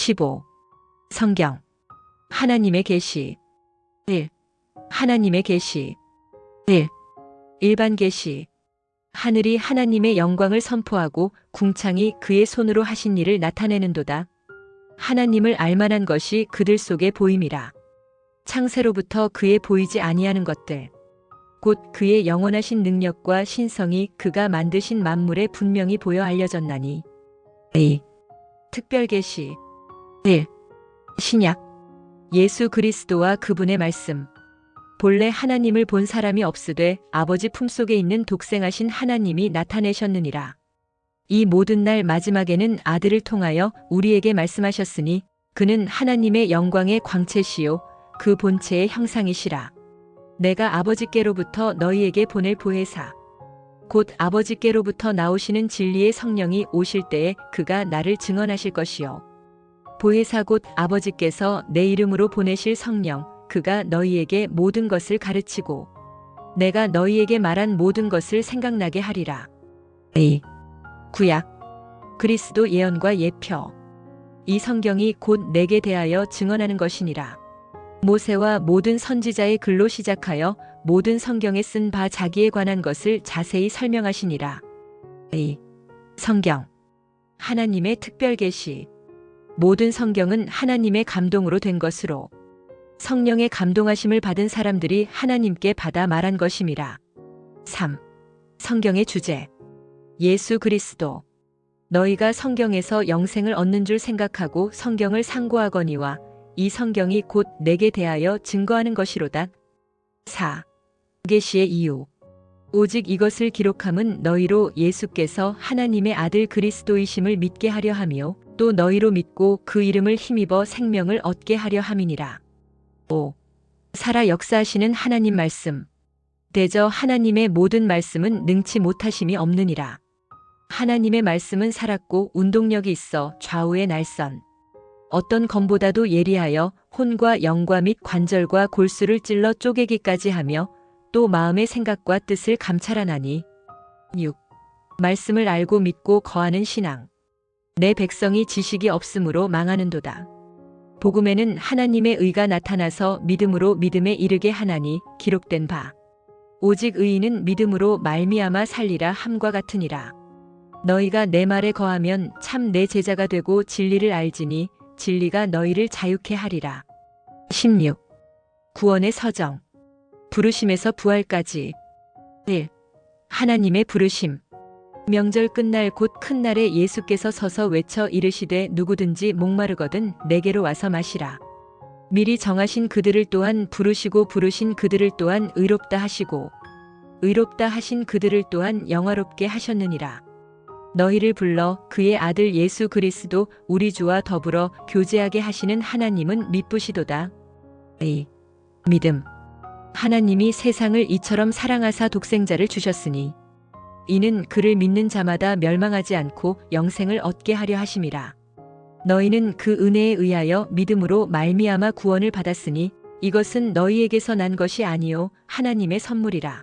15. 성경. 하나님의 계시. 1. 하나님의 계시. 1. 일반 계시. 하늘이 하나님의 영광을 선포하고 궁창이 그의 손으로 하신 일을 나타내는도다. 하나님을 알만한 것이 그들 속에 보임이라. 창세로부터 그의 보이지 아니하는 것들, 곧 그의 영원하신 능력과 신성이 그가 만드신 만물에 분명히 보여 알려졌나니. 2. 특별 계시. 1. 신약. 예수 그리스도와 그분의 말씀. 본래 하나님을 본 사람이 없으되 아버지 품속에 있는 독생하신 하나님이 나타내셨느니라. 이 모든 날 마지막에는 아들을 통하여 우리에게 말씀하셨으니 그는 하나님의 영광의 광채시요 그 본체의 형상이시라. 내가 아버지께로부터 너희에게 보낼 보혜사 곧 아버지께로부터 나오시는 진리의 성령이 오실 때에 그가 나를 증언하실 것이요. 보혜사 곧 아버지께서 내 이름으로 보내실 성령 그가 너희에게 모든 것을 가르치고 내가 너희에게 말한 모든 것을 생각나게 하리라. 2. 구약. 그리스도 예언과 예표. 이 성경이 곧 내게 대하여 증언하는 것이니라. 모세와 모든 선지자의 글로 시작하여 모든 성경에 쓴 바 자기에 관한 것을 자세히 설명하시니라. 2. 성경. 하나님의 특별 계시. 모든 성경은 하나님의 감동으로 된 것으로 성령의 감동하심을 받은 사람들이 하나님께 받아 말한 것임이라. 3. 성경의 주제. 예수 그리스도. 너희가 성경에서 영생을 얻는 줄 생각하고 성경을 상고하거니와 이 성경이 곧 내게 대하여 증거하는 것이로다. 4. 계시의 이유. 오직 이것을 기록함은 너희로 예수께서 하나님의 아들 그리스도이심을 믿게 하려 함이요 또 너희로 믿고 그 이름을 힘입어 생명을 얻게 하려 함이니라. 5. 살아 역사하시는 하나님 말씀. 대저 하나님의 모든 말씀은 능치 못하심이 없느니라. 하나님의 말씀은 살았고 운동력이 있어 좌우의 날선. 어떤 검보다도 예리하여 혼과 영과 및 관절과 골수를 찔러 쪼개기까지 하며 또 마음의 생각과 뜻을 감찰하나니. 6. 말씀을 알고 믿고 거하는 신앙. 내 백성이 지식이 없으므로 망하는도다. 복음에는 하나님의 의가 나타나서 믿음으로 믿음에 이르게 하나니 기록된 바. 오직 의인은 믿음으로 말미암아 살리라 함과 같으니라. 너희가 내 말에 거하면 참 내 제자가 되고 진리를 알지니 진리가 너희를 자유케 하리라. 16. 구원의 서정. 부르심에서 부활까지. 1. 하나님의 부르심. 명절 끝날 곧 큰 날에 예수께서 서서 외쳐 이르시되 누구든지 목마르거든 내게로 와서 마시라. 미리 정하신 그들을 또한 부르시고 부르신 그들을 또한 의롭다 하시고 의롭다 하신 그들을 또한 영화롭게 하셨느니라. 너희를 불러 그의 아들 예수 그리스도 우리 주와 더불어 교제하게 하시는 하나님은 미쁘시도다. 2. 믿음. 하나님이 세상을 이처럼 사랑하사 독생자를 주셨으니 이는 그를 믿는 자마다 멸망하지 않고 영생을 얻게 하려 하심이라. 너희는 그 은혜에 의하여 믿음으로 말미암아 구원을 받았으니 이것은 너희에게서 난 것이 아니요 하나님의 선물이라.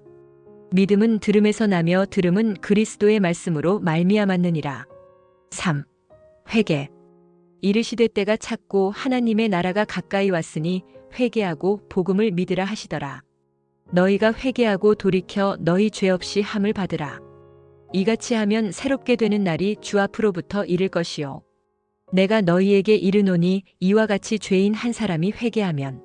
믿음은 들음에서 나며 들음은 그리스도의 말씀으로 말미암았느니라. 3. 회개. 이르시되 때가 찼고 하나님의 나라가 가까이 왔으니 회개하고 복음을 믿으라 하시더라. 너희가 회개하고 돌이켜 너희 죄 없이 함을 받으라. 이같이 하면 새롭게 되는 날이 주 앞으로부터 이를 것이요. 내가 너희에게 이르노니 이와 같이 죄인 한 사람이 회개하면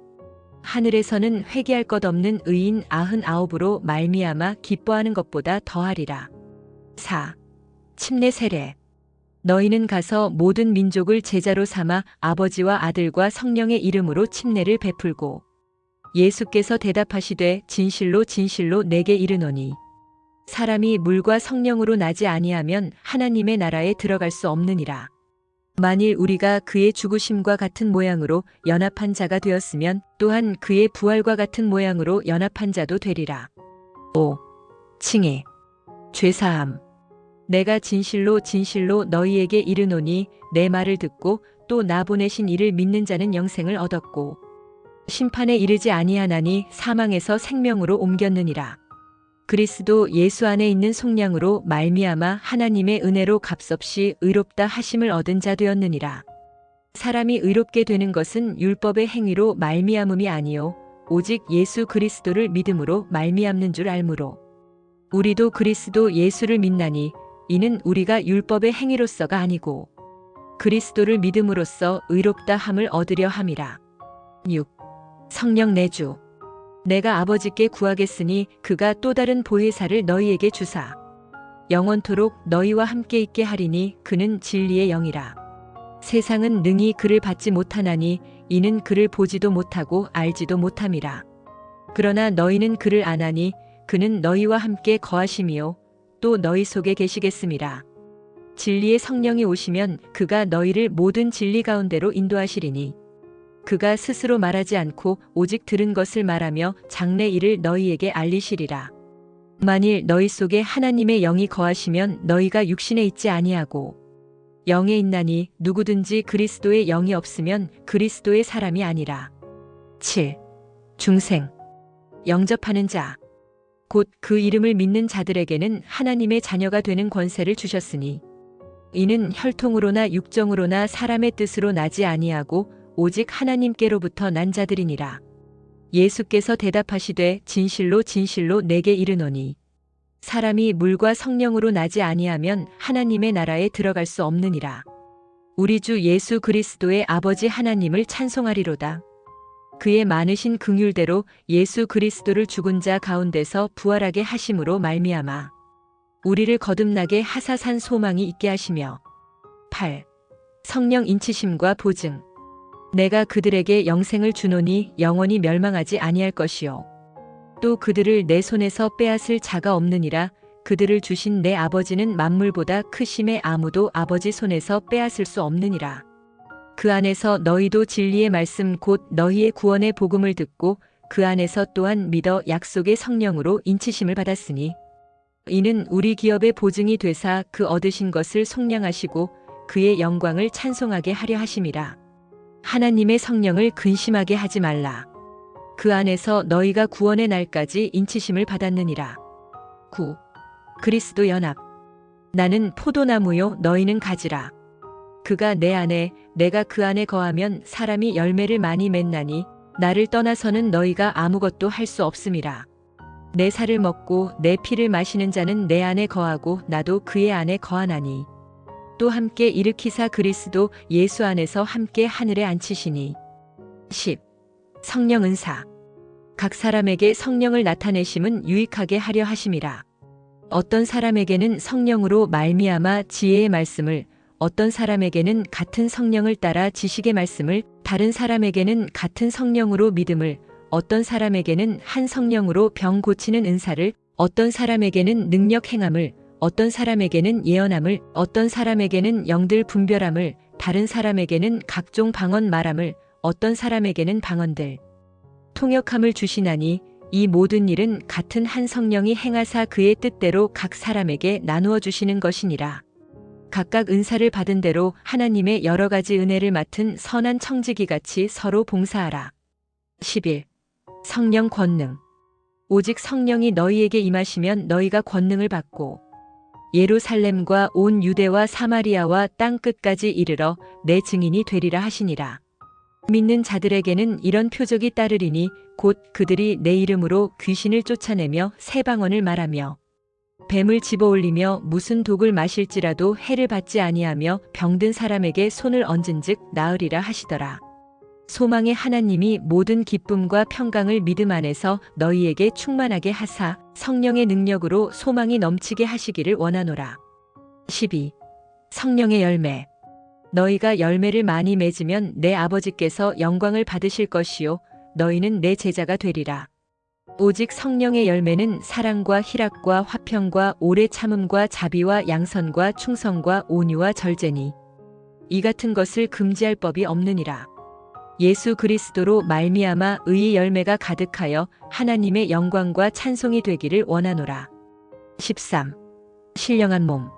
하늘에서는 회개할 것 없는 의인 99으로 말미암아 기뻐하는 것보다 더하리라. 4. 침례 세례. 너희는 가서 모든 민족을 제자로 삼아 아버지와 아들과 성령의 이름으로 침례를 베풀고 예수께서 대답하시되 진실로 진실로 내게 이르노니 사람이 물과 성령으로 나지 아니하면 하나님의 나라에 들어갈 수 없느니라. 만일 우리가 그의 죽으심과 같은 모양으로 연합한 자가 되었으면 또한 그의 부활과 같은 모양으로 연합한 자도 되리라. 5. 칭의. 죄사함. 내가 진실로 진실로 너희에게 이르노니 내 말을 듣고 또 나 보내신 이를 믿는 자는 영생을 얻었고 심판에 이르지 아니하나니 사망에서 생명으로 옮겼느니라. 그리스도 예수 안에 있는 속량으로 말미암아 하나님의 은혜로 값없이 의롭다 하심을 얻은 자 되었느니라. 사람이 의롭게 되는 것은 율법의 행위로 말미암음이 아니요 오직 예수 그리스도를 믿음으로 말미암는 줄 알므로 우리도 그리스도 예수를 믿나니 이는 우리가 율법의 행위로서가 아니고 그리스도를 믿음으로써 의롭다 함을 얻으려 함이라. 6. 성령 내주. 내가 아버지께 구하겠으니 그가 또 다른 보혜사를 너희에게 주사 영원토록 너희와 함께 있게 하리니 그는 진리의 영이라. 세상은 능히 그를 받지 못하나니 이는 그를 보지도 못하고 알지도 못함이라. 그러나 너희는 그를 아나니 그는 너희와 함께 거하심이요 또 너희 속에 계시겠음이라. 진리의 성령이 오시면 그가 너희를 모든 진리 가운데로 인도하시리니 그가 스스로 말하지 않고 오직 들은 것을 말하며 장래 일을 너희에게 알리시리라. 만일 너희 속에 하나님의 영이 거하시면 너희가 육신에 있지 아니하고 영에 있나니 누구든지 그리스도의 영이 없으면 그리스도의 사람이 아니라. 7. 중생. 영접하는 자. 곧 그 이름을 믿는 자들에게는 하나님의 자녀가 되는 권세를 주셨으니 이는 혈통으로나 육정으로나 사람의 뜻으로 나지 아니하고 오직 하나님께로부터 난 자들이니라. 예수께서 대답하시되 진실로 진실로 내게 이르노니 사람이 물과 성령으로 나지 아니하면 하나님의 나라에 들어갈 수 없느니라. 우리 주 예수 그리스도의 아버지 하나님을 찬송하리로다. 그의 많으신 긍휼대로 예수 그리스도를 죽은 자 가운데서 부활하게 하심으로 말미암아 우리를 거듭나게 하사 산 소망이 있게 하시며. 8. 성령 인치심과 보증. 내가 그들에게 영생을 주노니 영원히 멸망하지 아니할 것이요 또 그들을 내 손에서 빼앗을 자가 없느니라. 그들을 주신 내 아버지는 만물보다 크심에 아무도 아버지 손에서 빼앗을 수 없느니라. 그 안에서 너희도 진리의 말씀 곧 너희의 구원의 복음을 듣고 그 안에서 또한 믿어 약속의 성령으로 인치심을 받았으니 이는 우리 기업의 보증이 되사 그 얻으신 것을 속량하시고 그의 영광을 찬송하게 하려 하심이라. 하나님의 성령을 근심하게 하지 말라. 그 안에서 너희가 구원의 날까지 인치심을 받았느니라. 9. 그리스도 연합. 나는 포도나무요 너희는 가지라. 그가 내 안에 내가 그 안에 거하면 사람이 열매를 많이 맺나니 나를 떠나서는 너희가 아무것도 할 수 없음이라. 내 살을 먹고 내 피를 마시는 자는 내 안에 거하고 나도 그의 안에 거하나니 또 함께 일으키사 그리스도 예수 안에서 함께 하늘에 앉히시니. 10. 성령 은사. 각 사람에게 성령을 나타내심은 유익하게 하려 하심이라. 어떤 사람에게는 성령으로 말미암아 지혜의 말씀을, 어떤 사람에게는 같은 성령을 따라 지식의 말씀을, 다른 사람에게는 같은 성령으로 믿음을, 어떤 사람에게는 한 성령으로 병 고치는 은사를, 어떤 사람에게는 능력 행함을, 어떤 사람에게는 예언함을, 어떤 사람에게는 영들 분별함을, 다른 사람에게는 각종 방언 말함을, 어떤 사람에게는 방언들 통역함을 주시나니 이 모든 일은 같은 한 성령이 행하사 그의 뜻대로 각 사람에게 나누어 주시는 것이니라. 각각 은사를 받은 대로 하나님의 여러 가지 은혜를 맡은 선한 청지기같이 서로 봉사하라. 11. 성령 권능. 오직 성령이 너희에게 임하시면 너희가 권능을 받고 예루살렘과 온 유대와 사마리아와 땅 끝까지 이르러 내 증인이 되리라 하시니라. 믿는 자들에게는 이런 표적이 따르리니 곧 그들이 내 이름으로 귀신을 쫓아내며 새 방언을 말하며 뱀을 집어올리며 무슨 독을 마실지라도 해를 받지 아니하며 병든 사람에게 손을 얹은즉 나으리라 하시더라. 소망의 하나님이 모든 기쁨과 평강을 믿음 안에서 너희에게 충만하게 하사 성령의 능력으로 소망이 넘치게 하시기를 원하노라. 12. 성령의 열매. 너희가 열매를 많이 맺으면 내 아버지께서 영광을 받으실 것이요 너희는 내 제자가 되리라. 오직 성령의 열매는 사랑과 희락과 화평과 오래 참음과 자비와 양선과 충성과 온유와 절제니 이 같은 것을 금지할 법이 없느니라. 예수 그리스도로 말미암아 의의 열매가 가득하여 하나님의 영광과 찬송이 되기를 원하노라. 13. 신령한 몸.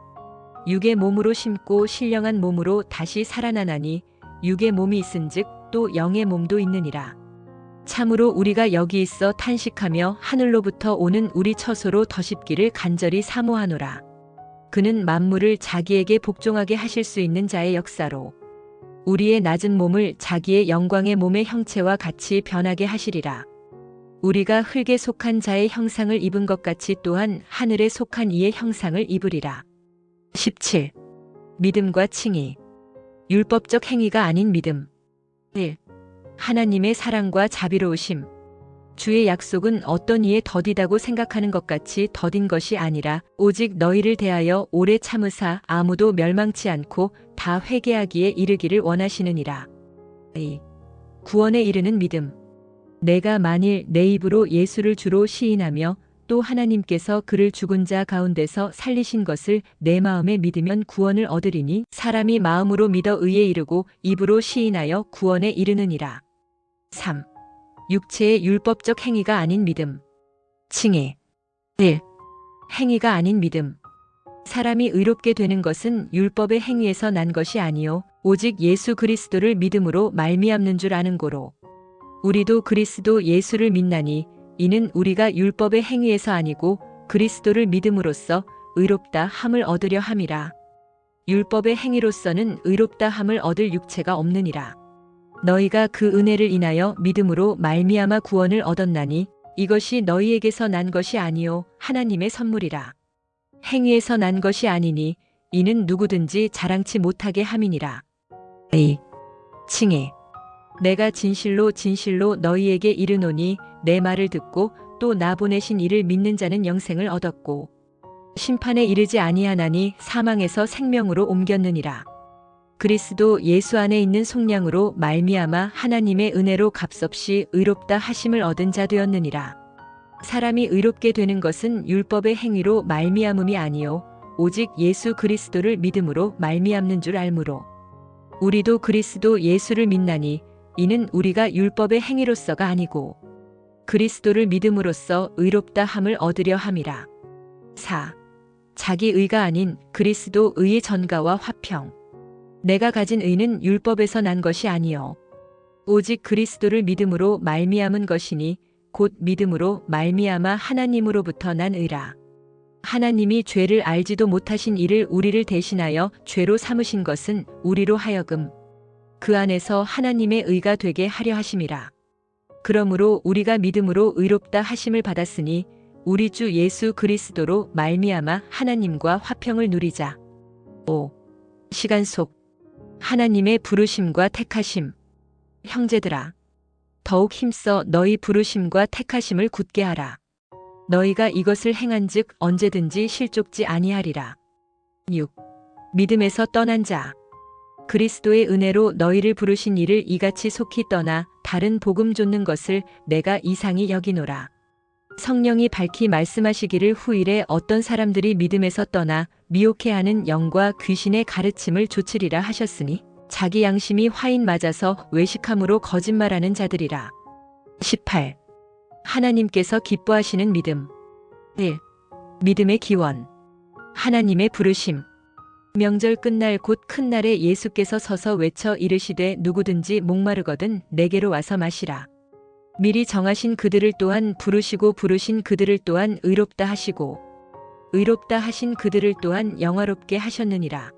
육의 몸으로 심고 신령한 몸으로 다시 살아나나니 육의 몸이 있은즉 또 영의 몸도 있느니라. 참으로 우리가 여기 있어 탄식하며 하늘로부터 오는 우리 처소로 더십기를 간절히 사모하노라. 그는 만물을 자기에게 복종하게 하실 수 있는 자의 역사로 우리의 낮은 몸을 자기의 영광의 몸의 형체와 같이 변하게 하시리라. 우리가 흙에 속한 자의 형상을 입은 것 같이 또한 하늘에 속한 이의 형상을 입으리라. 17. 믿음과 칭의. 율법적 행위가 아닌 믿음. 1. 하나님의 사랑과 자비로우심. 주의 약속은 어떤 이에 더디다고 생각하는 것 같이 더딘 것이 아니라 오직 너희를 대하여 오래 참으사 아무도 멸망치 않고 다 회개하기에 이르기를 원하시느니라. 2. 구원에 이르는 믿음. 내가 만일 내 입으로 예수를 주로 시인하며 또 하나님께서 그를 죽은 자 가운데서 살리신 것을 내 마음에 믿으면 구원을 얻으리니 사람이 마음으로 믿어 의에 이르고 입으로 시인하여 구원에 이르느니라. 3. 육체의 율법적 행위가 아닌 믿음. 칭의. 1. 행위가 아닌 믿음. 사람이 의롭게 되는 것은 율법의 행위에서 난 것이 아니요 오직 예수 그리스도를 믿음으로 말미암는 줄 아는 고로. 우리도 그리스도 예수를 믿나니 이는 우리가 율법의 행위에서 아니고 그리스도를 믿음으로써 의롭다 함을 얻으려 함이라. 율법의 행위로서는 의롭다 함을 얻을 육체가 없느니라. 너희가 그 은혜를 인하여 믿음으로 말미암아 구원을 얻었나니 이것이 너희에게서 난 것이 아니요 하나님의 선물이라. 행위에서 난 것이 아니니 이는 누구든지 자랑치 못하게 함이니라. 2. 칭의. 내가 진실로 진실로 너희에게 이르노니 내 말을 듣고 또 나 보내신 이를 믿는 자는 영생을 얻었고 심판에 이르지 아니하나니 사망에서 생명으로 옮겼느니라. 그리스도 예수 안에 있는 속량으로 말미암아 하나님의 은혜로 값없이 의롭다 하심을 얻은 자 되었느니라. 사람이 의롭게 되는 것은 율법의 행위로 말미암음이 아니요 오직 예수 그리스도를 믿음으로 말미암는 줄 알므로. 우리도 그리스도 예수를 믿나니 이는 우리가 율법의 행위로서가 아니고 그리스도를 믿음으로써 의롭다 함을 얻으려 함이라. 4. 자기 의가 아닌 그리스도 의의 전가와 화평. 내가 가진 의는 율법에서 난 것이 아니요 오직 그리스도를 믿음으로 말미암은 것이니 곧 믿음으로 말미암아 하나님으로부터 난 의라. 하나님이 죄를 알지도 못하신 이를 우리를 대신하여 죄로 삼으신 것은 우리로 하여금 그 안에서 하나님의 의가 되게 하려 하심이라. 그러므로 우리가 믿음으로 의롭다 하심을 받았으니 우리 주 예수 그리스도로 말미암아 하나님과 화평을 누리자. 5. 시간 속 하나님의 부르심과 택하심. 형제들아, 더욱 힘써 너희 부르심과 택하심을 굳게 하라. 너희가 이것을 행한즉 언제든지 실족지 아니하리라. 6. 믿음에서 떠난 자. 그리스도의 은혜로 너희를 부르신 이를 이같이 속히 떠나 다른 복음 좇는 것을 내가 이상히 여기노라. 성령이 밝히 말씀하시기를 후일에 어떤 사람들이 믿음에서 떠나 미혹해하는 영과 귀신의 가르침을 좇으리라 하셨으니 자기 양심이 화인 맞아서 외식함으로 거짓말하는 자들이라. 18. 하나님께서 기뻐하시는 믿음. 1. 믿음의 기원. 하나님의 부르심. 명절 끝날 곧 큰 날에 예수께서 서서 외쳐 이르시되 누구든지 목마르거든 내게로 와서 마시라. 미리 정하신 그들을 또한 부르시고 부르신 그들을 또한 의롭다 하시고 의롭다 하신 그들을 또한 영화롭게 하셨느니라.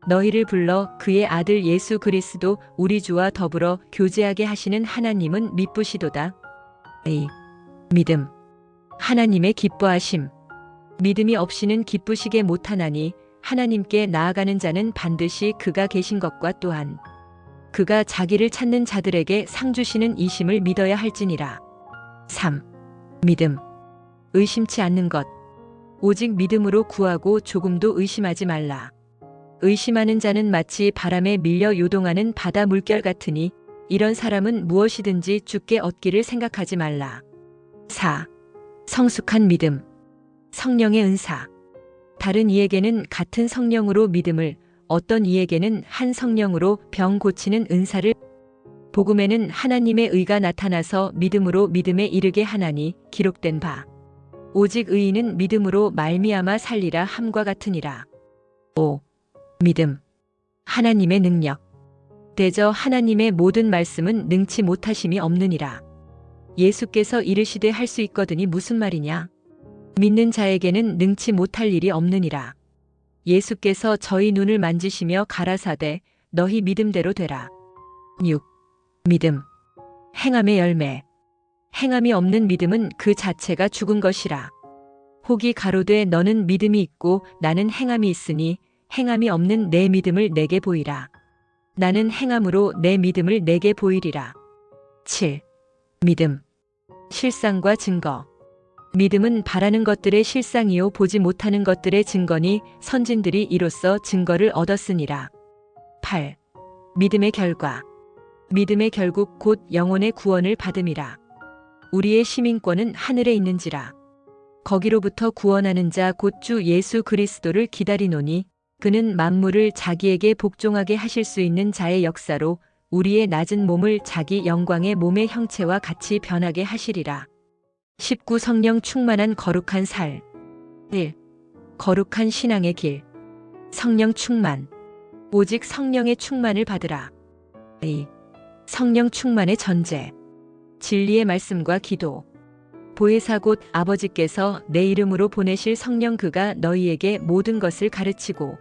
너희를 불러 그의 아들 예수 그리스도 우리 주와 더불어 교제하게 하시는 하나님은 미쁘시도다. 2. 믿음. 하나님의 기뻐하심. 믿음이 없이는 기쁘시게 못하나니 하나님께 나아가는 자는 반드시 그가 계신 것과 또한 그가 자기를 찾는 자들에게 상 주시는 이심을 믿어야 할지니라. 3. 믿음. 의심치 않는 것. 오직 믿음으로 구하고 조금도 의심하지 말라. 의심하는 자는 마치 바람에 밀려 요동하는 바다 물결 같으니 이런 사람은 무엇이든지 주께 얻기를 생각하지 말라. 4. 성숙한 믿음. 성령의 은사. 다른 이에게는 같은 성령으로 믿음을, 어떤 이에게는 한 성령으로 병 고치는 은사를, 복음에는 하나님의 의가 나타나서 믿음으로 믿음에 이르게 하나니 기록된 바 오직 의인은 믿음으로 말미암아 살리라 함과 같으니라. 5. 믿음. 하나님의 능력. 대저 하나님의 모든 말씀은 능치 못하심이 없느니라. 예수께서 이르시되 할 수 있거든이 무슨 말이냐? 믿는 자에게는 능치 못할 일이 없느니라. 예수께서 저희 눈을 만지시며 가라사대 너희 믿음대로 되라. 6. 믿음. 행함의 열매. 행함이 없는 믿음은 그 자체가 죽은 것이라. 혹이 가로되 너는 믿음이 있고 나는 행함이 있으니 행함이 없는 내 믿음을 내게 보이라. 나는 행함으로 내 믿음을 내게 보이리라. 7. 믿음. 실상과 증거. 믿음은 바라는 것들의 실상이요 보지 못하는 것들의 증거니 선진들이 이로써 증거를 얻었으니라. 8. 믿음의 결과. 믿음의 결국 곧 영혼의 구원을 받음이라. 우리의 시민권은 하늘에 있는지라. 거기로부터 구원하는 자 곧 주 예수 그리스도를 기다리노니 그는 만물을 자기에게 복종하게 하실 수 있는 자의 역사로 우리의 낮은 몸을 자기 영광의 몸의 형체와 같이 변하게 하시리라. 19. 성령 충만한 거룩한 살. 1. 거룩한 신앙의 길. 성령 충만. 오직 성령의 충만을 받으라. 2. 성령 충만의 전제. 진리의 말씀과 기도. 보혜사 곧 아버지께서 내 이름으로 보내실 성령 그가 너희에게 모든 것을 가르치고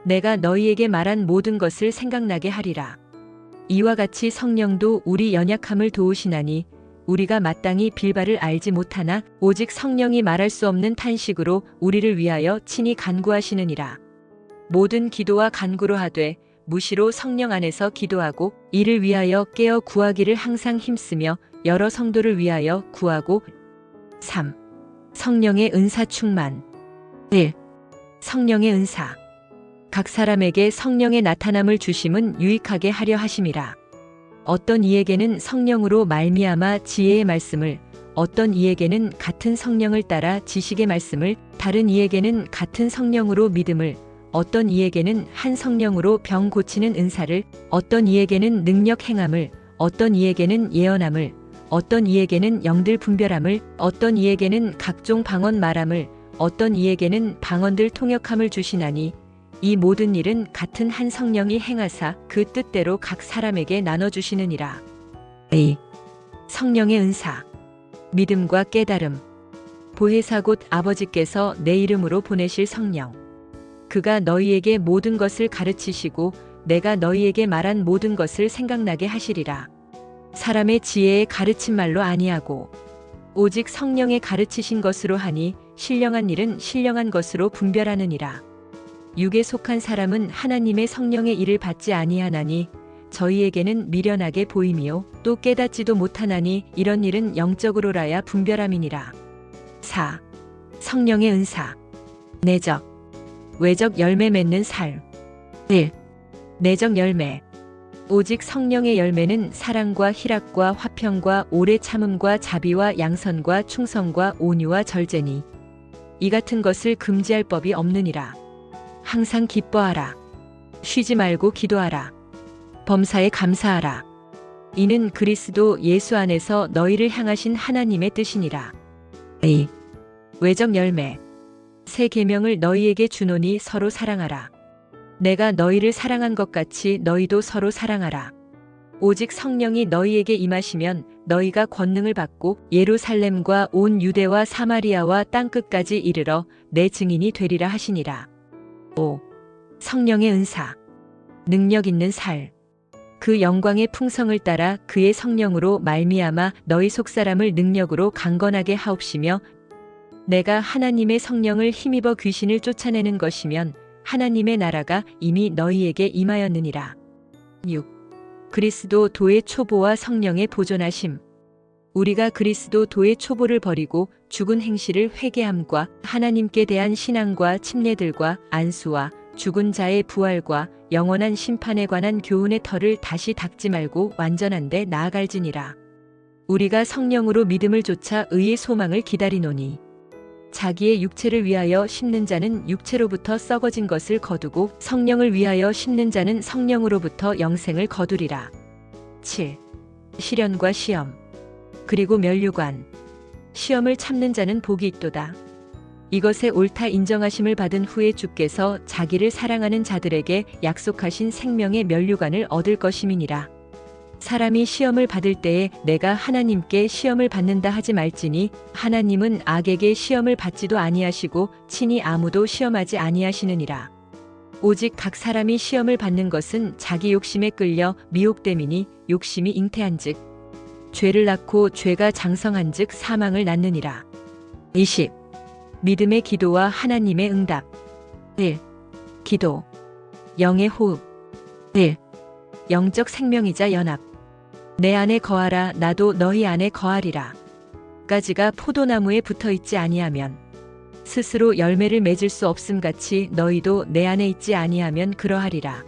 내가 너희에게 말한 모든 것을 생각나게 하리라. 이와 같이 성령도 우리 연약함을 도우시나니 우리가 마땅히 빌바를 알지 못하나 오직 성령이 말할 수 없는 탄식으로 우리를 위하여 친히 간구하시느니라. 모든 기도와 간구로 하되 무시로 성령 안에서 기도하고 이를 위하여 깨어 구하기를 항상 힘쓰며 여러 성도를 위하여 구하고. 3. 성령의 은사 충만. 1. 성령의 은사. 각 사람에게 성령의 나타남을 주심은 유익하게 하려 하심이라. 어떤 이에게는 성령으로 말미암아 지혜의 말씀을, 어떤 이에게는 같은 성령을 따라 지식의 말씀을, 다른 이에게는 같은 성령으로 믿음을, 어떤 이에게는 한 성령으로 병 고치는 은사를, 어떤 이에게는 능력 행함을, 어떤 이에게는 예언함을, 어떤 이에게는 영들 분별함을, 어떤 이에게는 각종 방언 말함을, 어떤 이에게는 방언들 통역함을 주시나니 이 모든 일은 같은 한 성령이 행하사 그 뜻대로 각 사람에게 나눠주시느니라. 2. 성령의 은사. 믿음과 깨달음. 보혜사 곧 아버지께서 내 이름으로 보내실 성령. 그가 너희에게 모든 것을 가르치시고 내가 너희에게 말한 모든 것을 생각나게 하시리라. 사람의 지혜에 가르친 말로 아니하고 오직 성령의 가르치신 것으로 하니 신령한 일은 신령한 것으로 분별하느니라. 육에 속한 사람은 하나님의 성령의 일을 받지 아니하나니 저희에게는 미련하게 보임이요 또 깨닫지도 못하나니 이런 일은 영적으로라야 분별함이니라. 4. 성령의 은사. 내적. 외적 열매 맺는 삶. 1. 내적 열매. 오직 성령의 열매는 사랑과 희락과 화평과 오래 참음과 자비와 양선과 충성과 온유와 절제니 이 같은 것을 금지할 법이 없느니라. 항상 기뻐하라. 쉬지 말고 기도하라. 범사에 감사하라. 이는 그리스도 예수 안에서 너희를 향하신 하나님의 뜻이니라. 2. 외적 열매. 새 계명을 너희에게 주노니 서로 사랑하라. 내가 너희를 사랑한 것 같이 너희도 서로 사랑하라. 오직 성령이 너희에게 임하시면 너희가 권능을 받고 예루살렘과 온 유대와 사마리아와 땅끝까지 이르러 내 증인이 되리라 하시니라. 5. 성령의 은사. 능력 있는 살. 그 영광의 풍성을 따라 그의 성령으로 말미암아 너희 속사람을 능력으로 강건하게 하옵시며 내가 하나님의 성령을 힘입어 귀신을 쫓아내는 것이면 하나님의 나라가 이미 너희에게 임하였느니라. 6. 그리스도 도의 초보와 성령의 보존하심. 우리가 그리스도 도의 초보를 버리고 죽은 행실을 회개함과 하나님께 대한 신앙과 침례들과 안수와 죽은 자의 부활과 영원한 심판에 관한 교훈의 털을 다시 닦지 말고 완전한데 나아갈지니라. 우리가 성령으로 믿음을 좇아 의의 소망을 기다리노니 자기의 육체를 위하여 심는 자는 육체로부터 썩어진 것을 거두고 성령을 위하여 심는 자는 성령으로부터 영생을 거두리라. 7. 시련과 시험. 그리고 면류관. 시험을 참는 자는 복이 있도다. 이것에 옳다 인정하심을 받은 후에 주께서 자기를 사랑하는 자들에게 약속하신 생명의 면류관을 얻을 것임이니라. 사람이 시험을 받을 때에 내가 하나님께 시험을 받는다 하지 말지니 하나님은 악에게 시험을 받지도 아니하시고 친히 아무도 시험하지 아니하시느니라. 오직 각 사람이 시험을 받는 것은 자기 욕심에 끌려 미혹됨이니 욕심이 잉태한즉 죄를 낳고 죄가 장성한즉 사망을 낳느니라. 20. 믿음의 기도와 하나님의 응답. 1. 기도. 영의 호흡. 1. 영적 생명이자 연합. 내 안에 거하라 나도 너희 안에 거하리라. 가지가 포도나무에 붙어 있지 아니하면 스스로 열매를 맺을 수 없음같이 너희도 내 안에 있지 아니하면 그러하리라.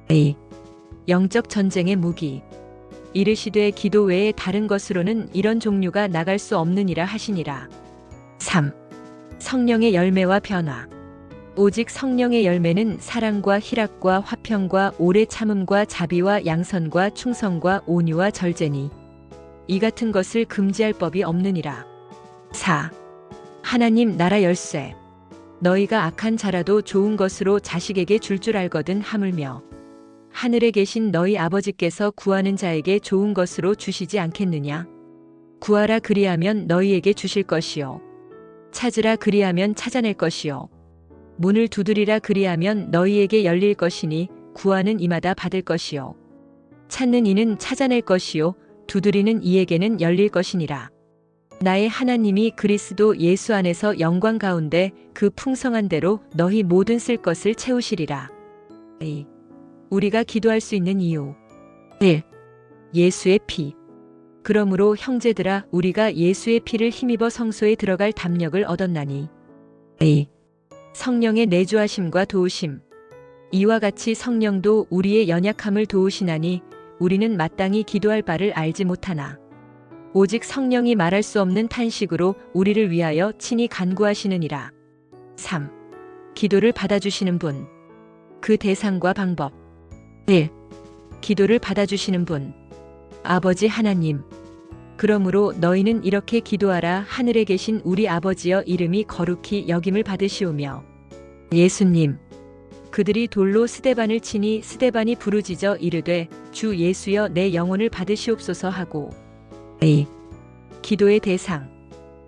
2. 영적 전쟁의 무기. 이르시되 기도 외에 다른 것으로는 이런 종류가 나갈 수 없느니라 하시니라. 3. 성령의 열매와 변화. 오직 성령의 열매는 사랑과 희락과 화평과 오래 참음과 자비와 양선과 충성과 온유와 절제니 이 같은 것을 금지할 법이 없느니라. 4. 하나님 나라 열쇠. 너희가 악한 자라도 좋은 것으로 자식에게 줄 알거든 하물며 하늘에 계신 너희 아버지께서 구하는 자에게 좋은 것으로 주시지 않겠느냐. 구하라 그리하면 너희에게 주실 것이요 찾으라 그리하면 찾아낼 것이요 문을 두드리라 그리하면 너희에게 열릴 것이니 구하는 이마다 받을 것이요 찾는 이는 찾아낼 것이요 두드리는 이에게는 열릴 것이니라. 나의 하나님이 그리스도 예수 안에서 영광 가운데 그 풍성한 대로 너희 모든 쓸 것을 채우시리라. 2. 우리가 기도할 수 있는 이유. 1. 예수의 피. 그러므로 형제들아 우리가 예수의 피를 힘입어 성소에 들어갈 담력을 얻었나니. 2. 성령의 내주하심과 도우심. 이와 같이 성령도 우리의 연약함을 도우시나니 우리는 마땅히 기도할 바를 알지 못하나 오직 성령이 말할 수 없는 탄식으로 우리를 위하여 친히 간구하시느니라. 3. 기도를 받아주시는 분. 그 대상과 방법. 1. 기도를 받아주시는 분. 아버지 하나님. 그러므로 너희는 이렇게 기도하라. 하늘에 계신 우리 아버지여 이름이 거룩히 여김을 받으시오며. 예수님. 그들이 돌로 스데반을 치니 스데반이 부르짖어 이르되 주 예수여 내 영혼을 받으시옵소서 하고. 2. 기도의 대상.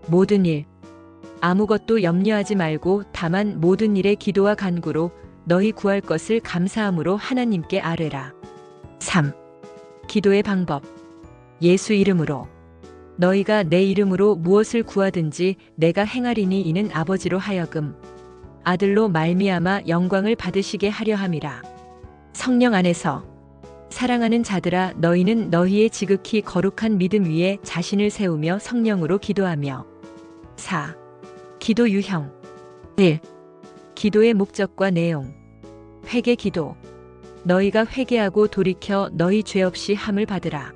모든 일. 아무것도 염려하지 말고 다만 모든 일에 기도와 간구로 너희 구할 것을 감사함으로 하나님께 아뢰라. 3. 기도의 방법. 예수 이름으로. 너희가 내 이름으로 무엇을 구하든지 내가 행하리니 이는 아버지로 하여금 아들로 말미암아 영광을 받으시게 하려 함이라. 성령 안에서. 사랑하는 자들아 너희는 너희의 지극히 거룩한 믿음 위에 자신을 세우며 성령으로 기도하며. 4. 기도 유형. 1. 기도의 목적과 내용. 회개 기도. 너희가 회개하고 돌이켜 너희 죄 없이 함을 받으라.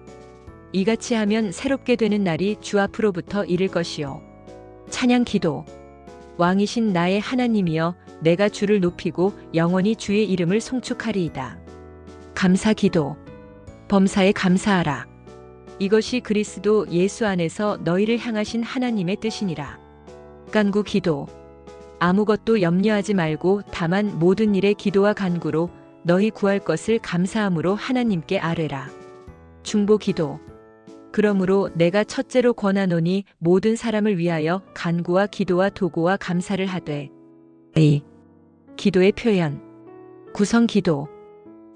이같이 하면 새롭게 되는 날이 주 앞으로부터 이를 것이요. 찬양 기도. 왕이신 나의 하나님이여 내가 주를 높이고 영원히 주의 이름을 송축하리이다. 감사 기도. 범사에 감사하라. 이것이 그리스도 예수 안에서 너희를 향하신 하나님의 뜻이니라. 간구 기도. 아무것도 염려하지 말고 다만 모든 일에 기도와 간구로 너희 구할 것을 감사함으로 하나님께 아뢰라. 중보 기도. 그러므로 내가 첫째로 권하노니 모든 사람을 위하여 간구와 기도와 도고와 감사를 하되. 2. 기도의 표현. 구성 기도.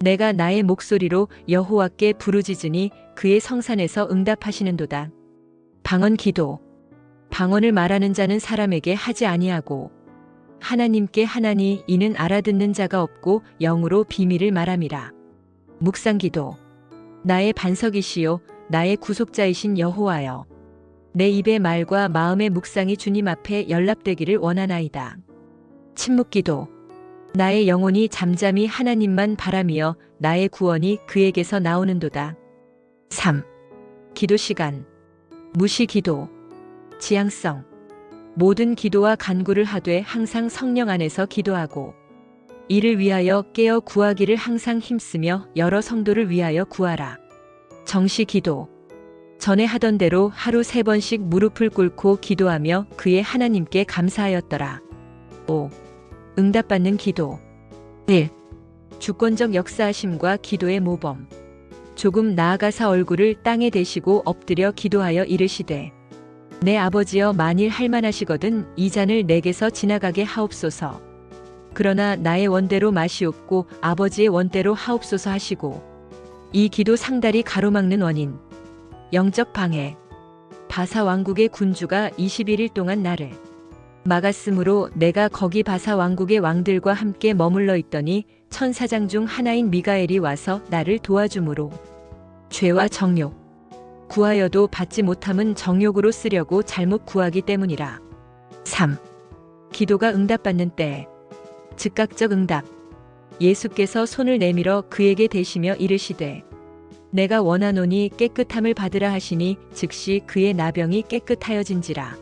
내가 나의 목소리로 여호와께 부르짖으니 그의 성산에서 응답하시는도다. 방언 기도. 방언을 말하는 자는 사람에게 하지 아니하고 하나님께 하나니 이는 알아듣는 자가 없고 영으로 비밀을 말함이라. 묵상 기도. 나의 반석이시요 나의 구속자이신 여호와여 내 입의 말과 마음의 묵상이 주님 앞에 연락되기를 원하나이다. 침묵 기도. 나의 영혼이 잠잠히 하나님만 바라며 나의 구원이 그에게서 나오는도다. 3. 기도 시간. 무시 기도. 지향성. 모든 기도와 간구를 하되 항상 성령 안에서 기도하고 이를 위하여 깨어 구하기를 항상 힘쓰며 여러 성도를 위하여 구하라. 정시 기도. 전에 하던 대로 하루 3번씩 무릎을 꿇고 기도하며 그의 하나님께 감사하였더라. 5. 응답받는 기도. 1. 주권적 역사하심과 기도의 모범. 조금 나아가사 얼굴을 땅에 대시고 엎드려 기도하여 이르시되 내 아버지여 만일 할만하시거든 이 잔을 내게서 지나가게 하옵소서. 그러나 나의 원대로 마시옵고 아버지의 원대로 하옵소서 하시고, 이 기도 상달이 가로막는 원인. 영적 방해. 바사 왕국의 군주가 21일 동안 나를 막았으므로 내가 거기 바사 왕국의 왕들과 함께 머물러 있더니 천사장 중 하나인 미가엘이 와서 나를 도와주므로 죄와 정욕 구하여도 받지 못함은 정욕으로 쓰려고 잘못 구하기 때문이라. 3. 기도가 응답받는 때. 즉각적 응답. 예수께서 손을 내밀어 그에게 대시며 이르시되 내가 원하노니 깨끗함을 받으라 하시니 즉시 그의 나병이 깨끗하여진지라.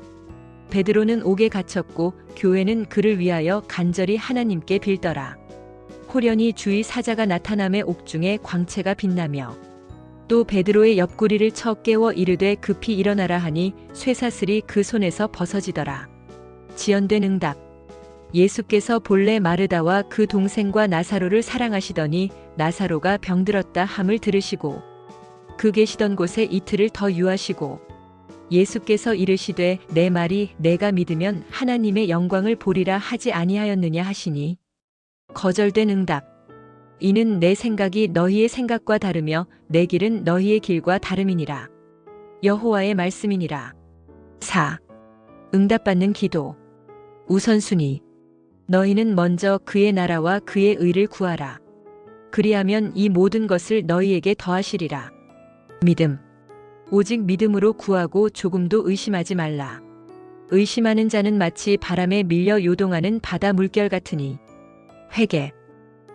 베드로는 옥에 갇혔고 교회는 그를 위하여 간절히 하나님께 빌더라. 호련히 주의 사자가 나타남에 옥중에 광채가 빛나며 또 베드로의 옆구리를 쳐 깨워 이르되 급히 일어나라 하니 쇠사슬이 그 손에서 벗어지더라. 지연된 응답. 예수께서 본래 마르다와 그 동생과 나사로를 사랑하시더니 나사로가 병들었다 함을 들으시고 그 계시던 곳에 이틀을 더 유하시고 예수께서 이르시되 내 말이 내가 믿으면 하나님의 영광을 보리라 하지 아니하였느냐 하시니 거절된 응답. 이는 내 생각이 너희의 생각과 다르며 내 길은 너희의 길과 다름이니라. 여호와의 말씀이니라. 4. 응답받는 기도. 우선순위. 너희는 먼저 그의 나라와 그의 의를 구하라. 그리하면 이 모든 것을 너희에게 더하시리라. 믿음. 오직 믿음으로 구하고 조금도 의심하지 말라. 의심하는 자는 마치 바람에 밀려 요동하는 바다 물결 같으니. 회개.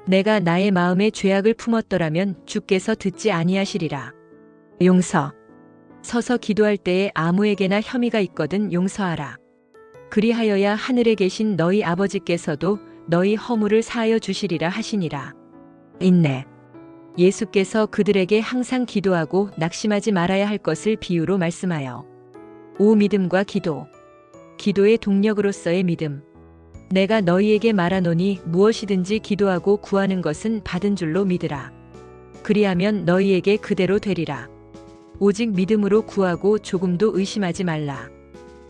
내가 나의 마음에 죄악을 품었더라면 주께서 듣지 아니하시리라. 용서. 서서 기도할 때에 아무에게나 혐의가 있거든 용서하라. 그리하여야 하늘에 계신 너희 아버지께서도 너희 허물을 사하여 주시리라 하시니라. 인내. 예수께서 그들에게 항상 기도하고 낙심하지 말아야 할 것을 비유로 말씀하여. 오 믿음과 기도. 기도의 동력으로서의 믿음. 내가 너희에게 말하노니 무엇이든지 기도하고 구하는 것은 받은 줄로 믿으라. 그리하면 너희에게 그대로 되리라. 오직 믿음으로 구하고 조금도 의심하지 말라.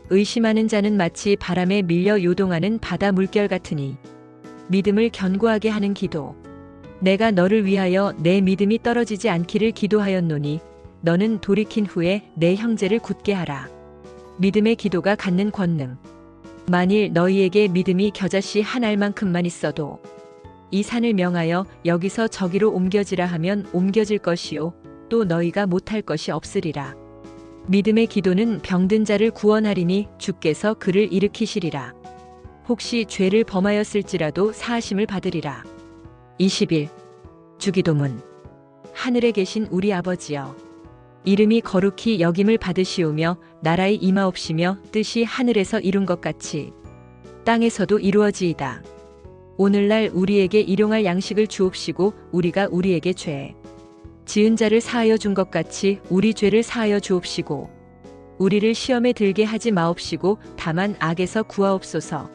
의심하는 자는 마치 바람에 밀려 요동하는 바다 물결 같으니. 믿음을 견고하게 하는 기도. 내가 너를 위하여 내 믿음이 떨어지지 않기를 기도하였노니 너는 돌이킨 후에 내 형제를 굳게 하라. 믿음의 기도가 갖는 권능. 만일 너희에게 믿음이 겨자씨 한 알만큼만 있어도 이 산을 명하여 여기서 저기로 옮겨지라 하면 옮겨질 것이요 또 너희가 못할 것이 없으리라. 믿음의 기도는 병든 자를 구원하리니 주께서 그를 일으키시리라. 혹시 죄를 범하였을지라도 사하심을 받으리라. 21. 주기도문. 하늘에 계신 우리 아버지여, 이름이 거룩히 여김을 받으시오며 나라의 임하옵시며 뜻이 하늘에서 이룬 것 같이 땅에서도 이루어지이다. 오늘날 우리에게 일용할 양식을 주옵시고 우리가 우리에게 죄 지은 자를 사하여 준 것 같이 우리 죄를 사하여 주옵시고 우리를 시험에 들게 하지 마옵시고 다만 악에서 구하옵소서.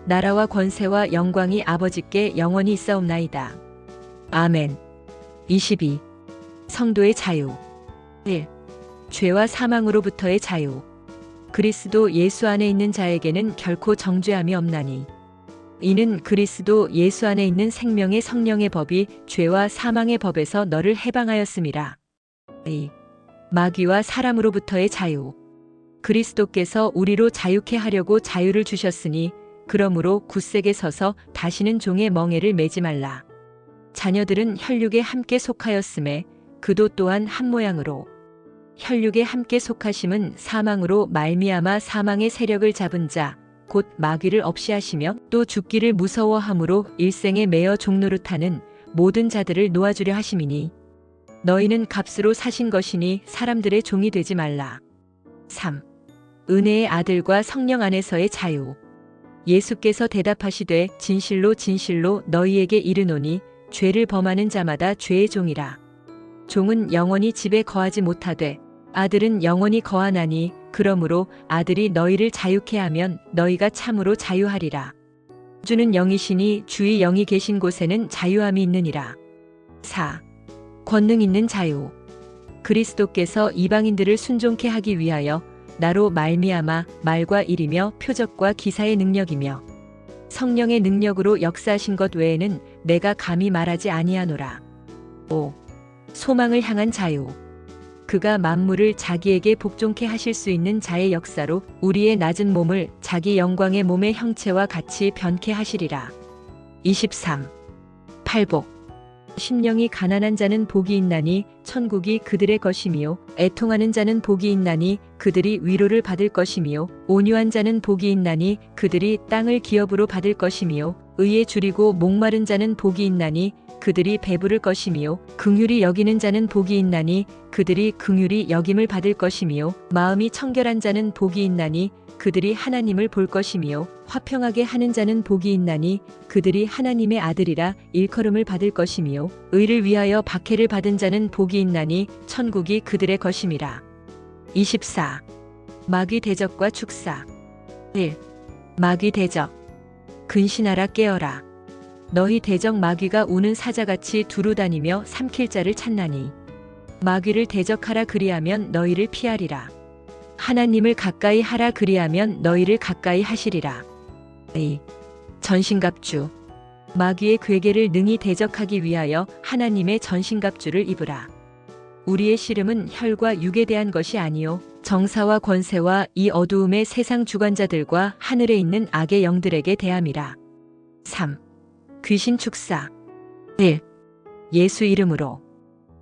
나라와 권세와 영광이 아버지께 영원히 있사옵나이다. 아멘. 22. 성도의 자유. 1. 죄와 사망으로부터의 자유. 그리스도 예수 안에 있는 자에게는 결코 정죄함이 없나니 이는 그리스도 예수 안에 있는 생명의 성령의 법이 죄와 사망의 법에서 너를 해방하였음이라. 2. 마귀와 사람으로부터의 자유. 그리스도께서 우리로 자유케 하려고 자유를 주셨으니 그러므로 굳세게 서서 다시는 종의 멍에를 매지 말라. 자녀들은 혈육에 함께 속하였음에 그도 또한 한 모양으로 혈육에 함께 속하심은 사망으로 말미암아 사망의 세력을 잡은 자 곧 마귀를 없이 하시며 또 죽기를 무서워함으로 일생에 매어 종노릇하는 모든 자들을 놓아주려 하심이니 너희는 값으로 사신 것이니 사람들의 종이 되지 말라. 3. 은혜의 아들과 성령 안에서의 자유. 예수께서 대답하시되 진실로 진실로 너희에게 이르노니 죄를 범하는 자마다 죄의 종이라. 종은 영원히 집에 거하지 못하되 아들은 영원히 거하나니 그러므로 아들이 너희를 자유케 하면 너희가 참으로 자유하리라. 주는 영이시니 주의 영이 계신 곳에는 자유함이 있느니라. 4. 권능 있는 자유. 그리스도께서 이방인들을 순종케 하기 위하여 나로 말미암아 말과 일이며 표적과 기사의 능력이며 성령의 능력으로 역사하신 것 외에는 내가 감히 말하지 아니하노라. 5. 소망을 향한 자유. 그가 만물을 자기에게 복종케 하실 수 있는 자의 역사로 우리의 낮은 몸을 자기 영광의 몸의 형체와 같이 변케 하시리라. 23. 팔복. 심령이 가난한 자는 복이 있나니 천국이 그들의 것이며 애통하는 자는 복이 있나니 그들이 위로를 받을 것이며 온유한 자는 복이 있나니 그들이 땅을 기업으로 받을 것이며 의에 줄이고 목마른 자는 복이 있나니 그들이 배부를 것이며 긍휼히 여기는 자는 복이 있나니 그들이 긍휼히 여김을 받을 것이며 마음이 청결한 자는 복이 있나니 그들이 하나님을 볼 것이며 화평하게 하는 자는 복이 있나니 그들이 하나님의 아들이라 일컬음을 받을 것이며 의를 위하여 박해를 받은 자는 복이 있나니 천국이 그들의 것임이라. 24. 마귀 대적과 축사. 1. 마귀 대적. 근신하라 깨어라. 너희 대적 마귀가 우는 사자같이 두루 다니며 삼킬 자를 찾나니 마귀를 대적하라 그리하면 너희를 피하리라. 하나님을 가까이 하라 그리하면 너희를 가까이 하시리라. 2. 전신갑주. 마귀의 괴계를 능히 대적하기 위하여 하나님의 전신갑주를 입으라. 우리의 씨름은 혈과 육에 대한 것이 아니요 정사와 권세와 이 어두움의 세상 주관자들과 하늘에 있는 악의 영들에게 대함이라. 3. 귀신 축사. 1. 예수 이름으로.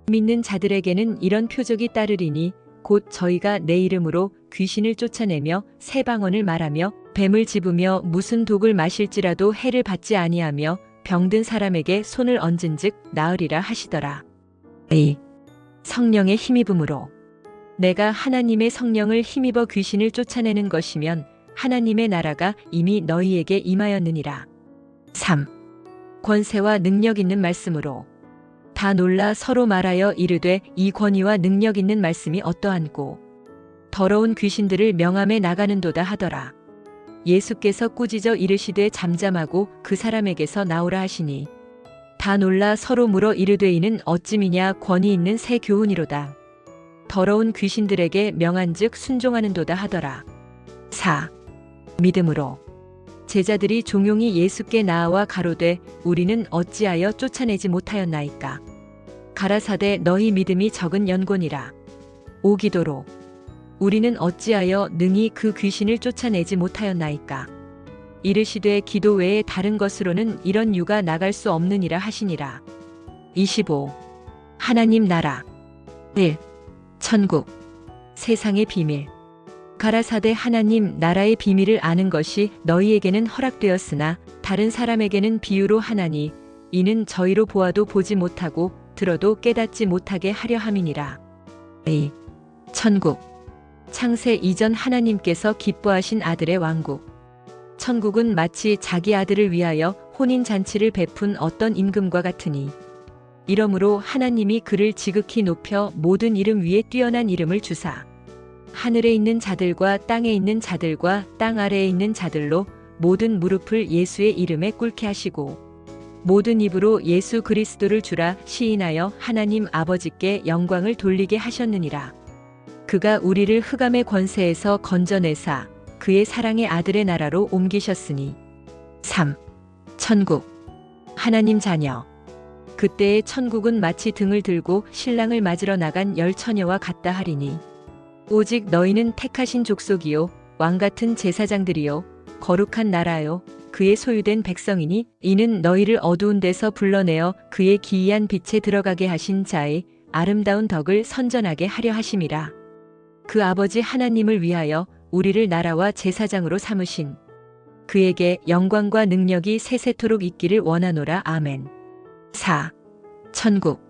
믿는 자들에게는 이런 표적이 따르리니 곧 저희가 내 이름으로 귀신을 쫓아내며 새 방언을 말하며 뱀을 집으며 무슨 독을 마실지라도 해를 받지 아니하며 병든 사람에게 손을 얹은즉 나으리라 하시더라. 2. 성령의 힘입음으로. 내가 하나님의 성령을 힘입어 귀신을 쫓아내는 것이면 하나님의 나라가 이미 너희에게 임하였느니라. 3. 권세와 능력 있는 말씀으로. 다 놀라 서로 말하여 이르되 이 권위와 능력 있는 말씀이 어떠한꼬. 더러운 귀신들을 명함에 나가는도다 하더라. 예수께서 꾸짖어 이르시되 잠잠하고 그 사람에게서 나오라 하시니 다 놀라 서로 물어 이르되 이는 어찌미냐 권위 있는 새 교훈이로다. 더러운 귀신들에게 명한즉 순종하는도다 하더라. 4. 믿음으로. 제자들이 종용이 예수께 나아와 가로되 우리는 어찌하여 쫓아내지 못하였나이까. 가라사대 너희 믿음이 적은 연곤이라. 5. 기도로. 우리는 어찌하여 능히 그 귀신을 쫓아내지 못하였나이까. 이르시되 기도 외에 다른 것으로는 이런 유가 나갈 수 없느니라 하시니라. 25. 하나님 나라. 1. 천국. 세상의 비밀. 가라사대 하나님 나라의 비밀을 아는 것이 너희에게는 허락되었으나 다른 사람에게는 비유로 하나니 이는 저희로 보아도 보지 못하고 들어도 깨닫지 못하게 하려 함이니라. 2. 천국. 창세 이전 하나님께서 기뻐하신 아들의 왕국. 천국은 마치 자기 아들을 위하여 혼인잔치를 베푼 어떤 임금과 같으니 이러므로 하나님이 그를 지극히 높여 모든 이름 위에 뛰어난 이름을 주사 하늘에 있는 자들과 땅에 있는 자들과 땅 아래에 있는 자들로 모든 무릎을 예수의 이름에 꿇게 하시고 모든 입으로 예수 그리스도를 주라 시인하여 하나님 아버지께 영광을 돌리게 하셨느니라. 그가 우리를 흑암의 권세에서 건져내사 그의 사랑의 아들의 나라로 옮기셨으니. 3. 천국. 하나님 자녀. 그때의 천국은 마치 등을 들고 신랑을 맞으러 나간 열 처녀와 같다 하리니 오직 너희는 택하신 족속이요 왕같은 제사장들이요 거룩한 나라요 그의 소유된 백성이니 이는 너희를 어두운 데서 불러내어 그의 기이한 빛에 들어가게 하신 자의 아름다운 덕을 선전하게 하려 하심이라. 그 아버지 하나님을 위하여 우리를 나라와 제사장으로 삼으신 그에게 영광과 능력이 세세토록 있기를 원하노라. 아멘. 4. 천국.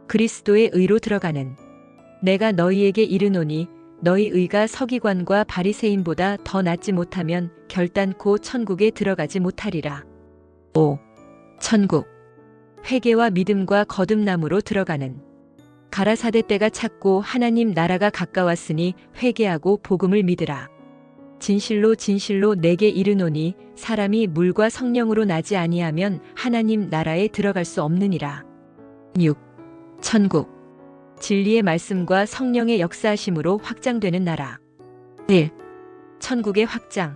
그리스도의 의로 들어가는. 내가 너희에게 이르노니 너희 의가 서기관과 바리새인보다 더 낫지 못하면 결단코 천국에 들어가지 못하리라. 5. 천국. 회개와 믿음과 거듭남으로 들어가는. 가라사대 때가 찼고 하나님 나라가 가까웠으니 회개하고 복음을 믿으라. 진실로 진실로 내게 이르노니 사람이 물과 성령으로 나지 아니하면 하나님 나라에 들어갈 수 없느니라. 6. 천국. 진리의 말씀과 성령의 역사하심으로 확장되는 나라. 1. 천국의 확장.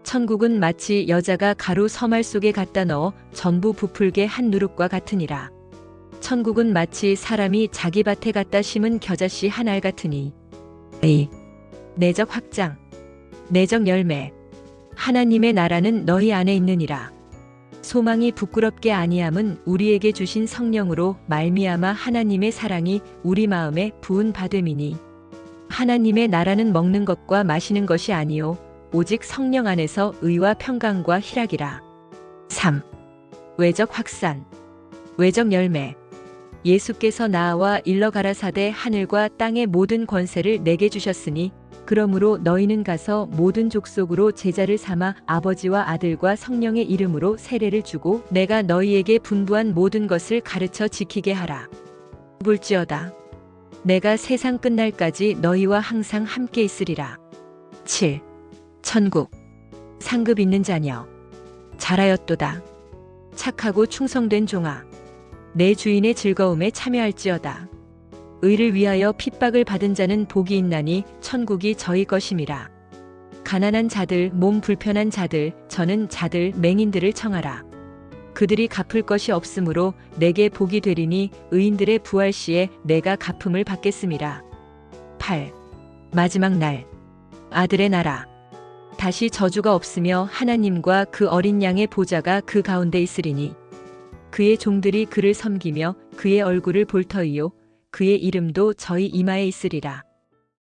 천국은 마치 여자가 가루 서말 속에 갖다 넣어 전부 부풀게 한 누룩과 같으니라. 천국은 마치 사람이 자기 밭에 갖다 심은 겨자씨 한 알 같으니. 내적 확장, 내적 열매. 하나님의 나라는 너희 안에 있느니라. 소망이 부끄럽게 아니함은 우리에게 주신 성령으로 말미암아 하나님의 사랑이 우리 마음에 부은 바됨이니. 하나님의 나라는 먹는 것과 마시는 것이 아니요 오직 성령 안에서 의와 평강과 희락이라. 3. 외적 확산, 외적 열매. 예수께서 나와 일러 가라사대 하늘과 땅의 모든 권세를 내게 주셨으니 그러므로 너희는 가서 모든 족속으로 제자를 삼아 아버지와 아들과 성령의 이름으로 세례를 주고 내가 너희에게 분부한 모든 것을 가르쳐 지키게 하라. 볼지어다. 내가 세상 끝날까지 너희와 항상 함께 있으리라. 7. 천국. 상급 있는 자녀. 잘하였도다. 착하고 충성된 종아. 내 주인의 즐거움에 참여할지어다. 의를 위하여 핍박을 받은 자는 복이 있나니 천국이 저희 것임이라. 가난한 자들, 몸 불편한 자들, 저는 자들, 맹인들을 청하라. 그들이 갚을 것이 없으므로 내게 복이 되리니 의인들의 부활 시에 내가 갚음을 받겠음이라. 8. 마지막 날. 아들의 나라. 다시 저주가 없으며 하나님과 그 어린 양의 보좌가 그 가운데 있으리니 그의 종들이 그를 섬기며 그의 얼굴을 볼 터이요 그의 이름도 저희 이마에 있으리라.